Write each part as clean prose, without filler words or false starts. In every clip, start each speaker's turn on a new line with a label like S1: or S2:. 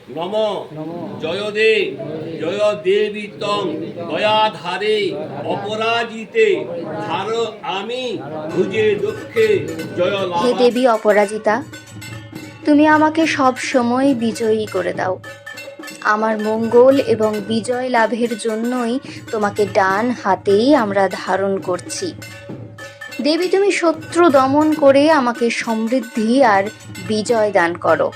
S1: নম জয়দে জয় দেবী তং দয়াধারে অপরাজিতে ধার আমি ভুজে দুঃখে জয়
S2: হে
S1: লাভ।
S2: দেবী অপরাজিতা, তুমি আমাকে সব সময় বিজয়ী করে দাও। আমার মঙ্গল এবং বিজয় লাভের জন্যই তোমাকে ডান হাতেই আমরা ধারণ করছি। দেবী, তুমি শত্রু দমন করে আমাকে সমৃদ্ধি আর বিজয় দান করো।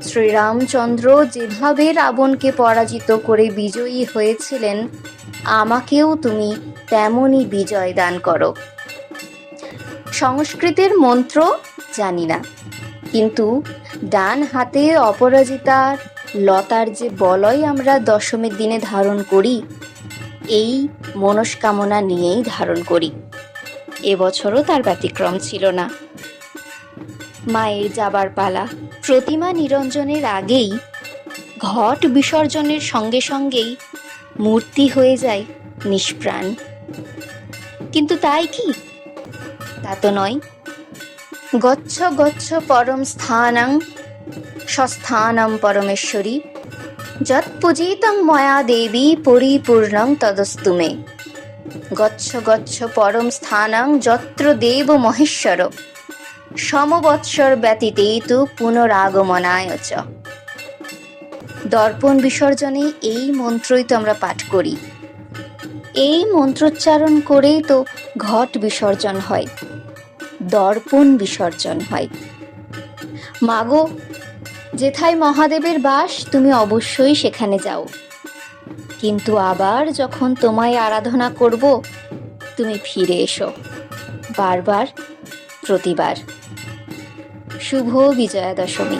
S2: শ্রীরামচন্দ্র যেভাবে রাবণকে পরাজিত করে বিজয়ী হয়েছিলেন, আমাকেও তুমি তেমনই বিজয় দান করো। সংস্কৃতের মন্ত্র জানি না, কিন্তু ডান হাতে অপরাজিতার লতার যে বলয় আমরা দশমীর দিনে ধারণ করি, এই মনস্কামনা নিয়েই ধারণ করি। এবছরও তার ব্যতিক্রম ছিল না। মায়ের যাবার পালা। প্রতিমা নিরঞ্জনের আগেই, ঘট বিসর্জনের সঙ্গে সঙ্গেই মূর্তি হয়ে যায় নিষ্প্রাণ। কিন্তু তাই কি? তা তো নয়। গচ্ছ গচ্ছ পরম স্থানং স্বস্থানম পরমেশ্বরী, যৎ পূজিতং ময়া দেবী পরিপূর্ণং তদস্তু মে। গচ্ছ গচ্ছ পরম স্থানং যত্র দেব মহেশ্বর, সমবৎসর ব্যতীতে তু পুনরাগমনায় চ। দর্পণ বিসর্জনে এই মন্ত্রই তো আমরা পাঠ করি। এই মন্ত্রোচ্চারণ করেই তো ঘট বিসর্জন হয়, দর্পণ বিসর্জন হয়। মাগো, যেথায় মহাদেবের বাস, তুমি অবশ্যই সেখানে যাও। কিন্তু আবার যখন তোমায় আরাধনা করব, তুমি ফিরে এসো, বারবার, প্রতিবার। শুভ বিজয়া দশমী।